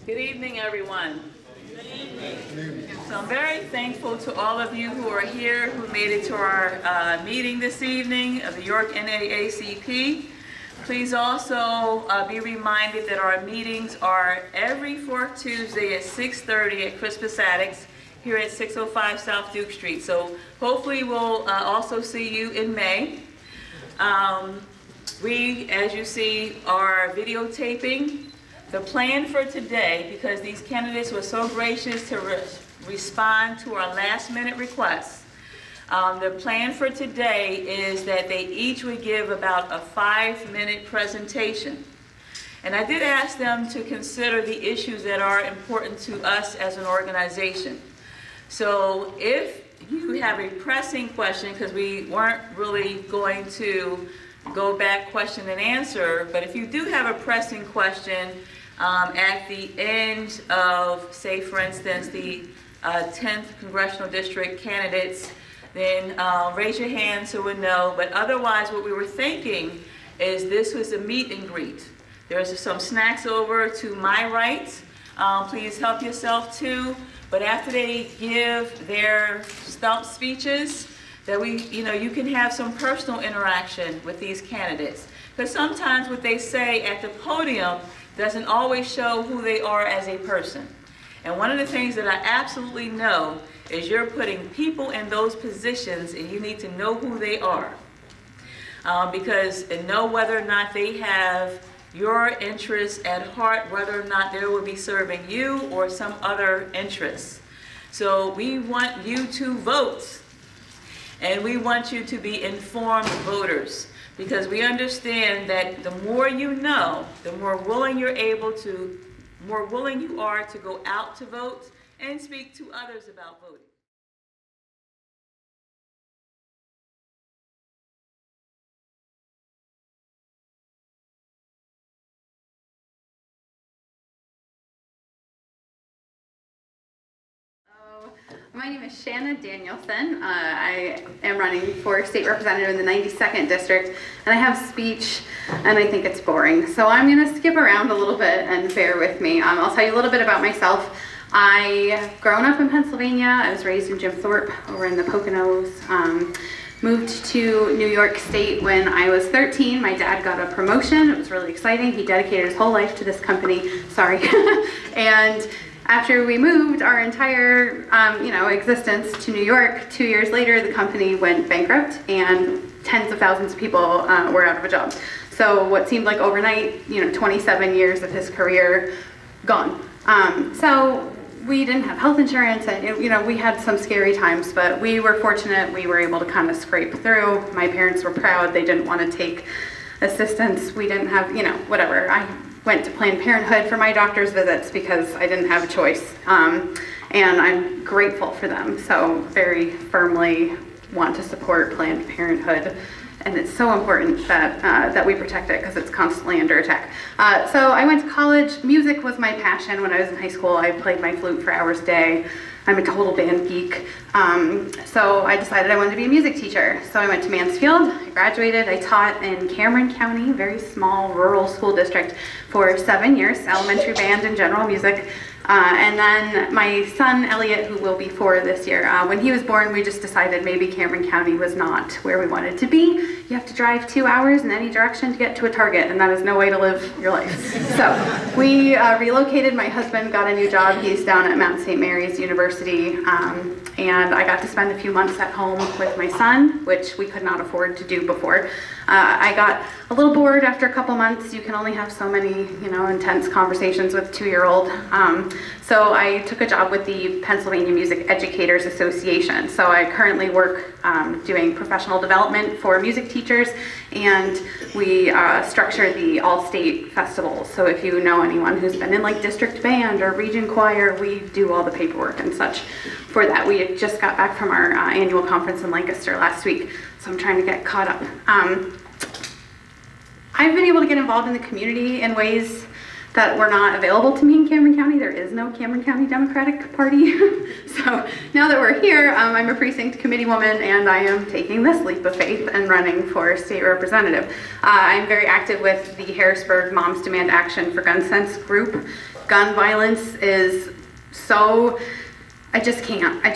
Good evening, everyone. Good evening. So I'm very thankful to all of you who are here, who made it to our meeting this evening of the York NAACP. Please also be reminded that our meetings are every fourth Tuesday at 6:30 at Crispus Attucks here at 605 South Duke Street. So hopefully we'll also see you in May. We, as you see, are videotaping. The plan for today, because these candidates were so gracious to respond to our last-minute requests, the plan for today is that they each would give about a 5-minute presentation. And I did ask them to consider the issues that are important to us as an organization. So if you have a pressing question, because we weren't really going to go back question and answer, but if you do have a pressing question at the end of, say for instance, the 10th Congressional District candidates, then raise your hand so we'll know. But otherwise, what we were thinking is this was a meet and greet. There's some snacks over to my right. Please help yourself too. But after they give their stump speeches, that you can have some personal interaction with these candidates. Because sometimes what they say at the podium doesn't always show who they are as a person. And one of the things that I absolutely know is you're putting people in those positions and you need to know who they are. And know whether or not they have your interests at heart, whether or not they will be serving you or some other interests. So we want you to vote. And we want you to be informed voters, because we understand that the more you know, the more willing you are to go out to vote and speak to others about voting. My name is Shanna Danielson. I am running for state representative in the 92nd district, and I have speech, and I think it's boring. So I'm going to skip around a little bit and bear with me. I'll tell you a little bit about myself. I've grown up in Pennsylvania. I was raised in Jim Thorpe over in the Poconos. Moved to New York State when I was 13. My dad got a promotion. It was really exciting. He dedicated his whole life to this company. Sorry. And after we moved our entire existence to New York, 2 years later the company went bankrupt and tens of thousands of people were out of a job. So what seemed like overnight, 27 years of his career gone. So we didn't have health insurance, and we had some scary times, but we were fortunate. We were able to kind of scrape through. My parents were proud. They didn't want to take assistance. We didn't have, whatever. I went to Planned Parenthood for my doctor's visits because I didn't have a choice, and I'm grateful for them. So very firmly want to support Planned Parenthood, and it's so important that we protect it because it's constantly under attack. So I went to college. Music was my passion. When I was in high school, I played my flute for hours a day. I'm a total band geek. So I decided I wanted to be a music teacher. So I went to Mansfield, I graduated, I taught in Cameron County, very small rural school district, for 7 years, elementary band and general music. And then my son, Elliot, who will be 4 this year, when he was born, we just decided maybe Cameron County was not where we wanted to be. You have to drive 2 hours in any direction to get to a Target, and that is no way to live your life. So we relocated. My husband got a new job. He's down at Mount St. Mary's University, and I got to spend a few months at home with my son, which we could not afford to do before. I got a little bored after a couple months. You can only have so many, intense conversations with a 2-year-old. So I took a job with the Pennsylvania Music Educators Association. So I currently work doing professional development for music teachers, and we structure the all-state festivals. So if you know anyone who's been in like district band or region choir, we do all the paperwork and such for that. We just got back from our annual conference in Lancaster last week, so I'm trying to get caught up. I've been able to get involved in the community in ways that were not available to me in Cameron County. There is no Cameron County Democratic Party. So now that we're here, I'm a precinct committee woman, and I am taking this leap of faith and running for state representative. I'm very active with the Harrisburg Moms Demand Action for Gun Sense group. Gun violence is so, I just can't. I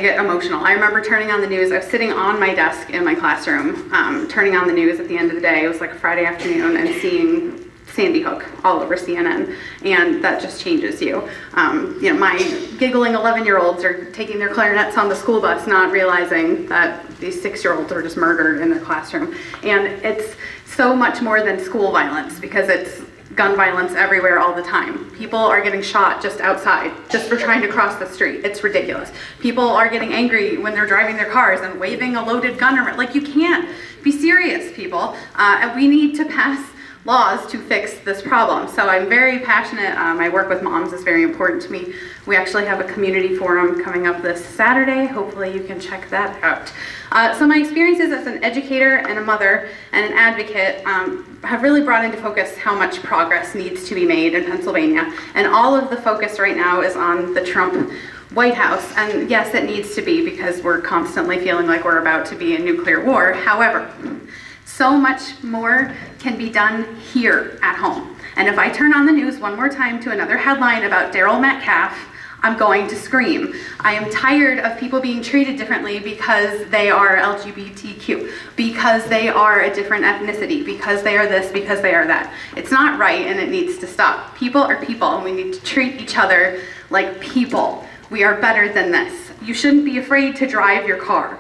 get emotional. I remember turning on the news. I was sitting on my desk in my classroom, turning on the news at the end of the day. It was like a Friday afternoon, and seeing Sandy Hook all over CNN, and that just changes you. You know, my giggling 11-year-olds are taking their clarinets on the school bus, not realizing that these 6-year-olds are just murdered in their classroom. And it's so much more than school violence, because it's gun violence everywhere all the time. People are getting shot just outside, just for trying to cross the street. It's ridiculous. People are getting angry when they're driving their cars and waving a loaded gun around. Like, you can't be serious, people. And we need to pass laws to fix this problem. So I'm very passionate. My work with moms is very important to me. We actually have a community forum coming up this Saturday. Hopefully you can check that out. So my experiences as an educator and a mother and an advocate have really brought into focus how much progress needs to be made in Pennsylvania. And all of the focus right now is on the Trump White House. And yes, it needs to be, because we're constantly feeling like we're about to be in nuclear war. However, so much more can be done here at home. And if I turn on the news one more time to another headline about Daryl Metcalf, I'm going to scream. I am tired of people being treated differently because they are LGBTQ, because they are a different ethnicity, because they are this, because they are that. It's not right, and it needs to stop. People are people, and we need to treat each other like people. We are better than this. You shouldn't be afraid to drive your car.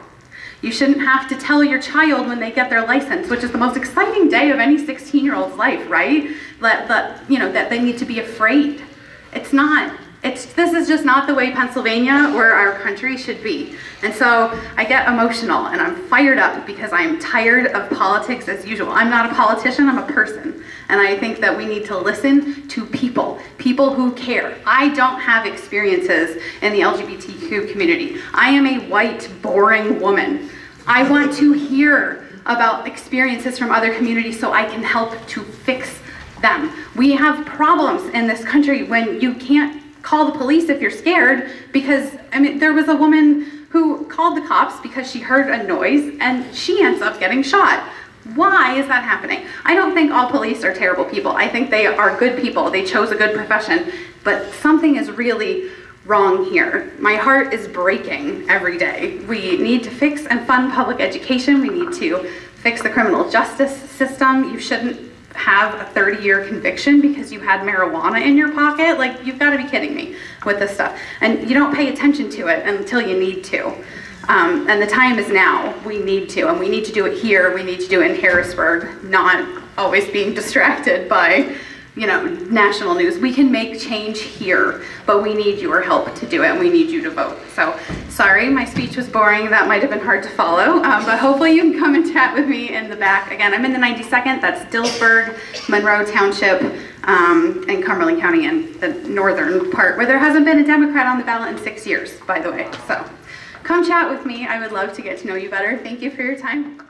You shouldn't have to tell your child when they get their license, which is the most exciting day of any 16-year-old's life, right? That they need to be afraid. It's not. This is just not the way Pennsylvania or our country should be. And so I get emotional, and I'm fired up because I'm tired of politics as usual. I'm not a politician, I'm a person. And I think that we need to listen to people who care. I don't have experiences in the LGBTQ community. I am a white, boring woman. I want to hear about experiences from other communities so I can help to fix them. We have problems in this country when you can't call the police if you're scared, because, I mean, there was a woman who called the cops because she heard a noise, and she ends up getting shot. Why is that happening? I don't think all police are terrible people. I think they are good people. They chose a good profession, but something is really wrong here. My heart is breaking every day. We need to fix and fund public education. We need to fix the criminal justice system. You shouldn't have a 30-year conviction because you had marijuana in your pocket. Like, you've got to be kidding me with this stuff. And you don't pay attention to it until you need to. And the time is now. We need to, and we need to do it here. We need to do it in Harrisburg, not always being distracted by, national news. We can make change here, but we need your help to do it, and we need you to vote. So, sorry, my speech was boring. That might have been hard to follow, but hopefully you can come and chat with me in the back. Again, I'm in the 92nd. That's Dillsburg, Monroe Township, and Cumberland County, in the northern part, where there hasn't been a Democrat on the ballot in 6 years, by the way. So, come chat with me. I would love to get to know you better. Thank you for your time.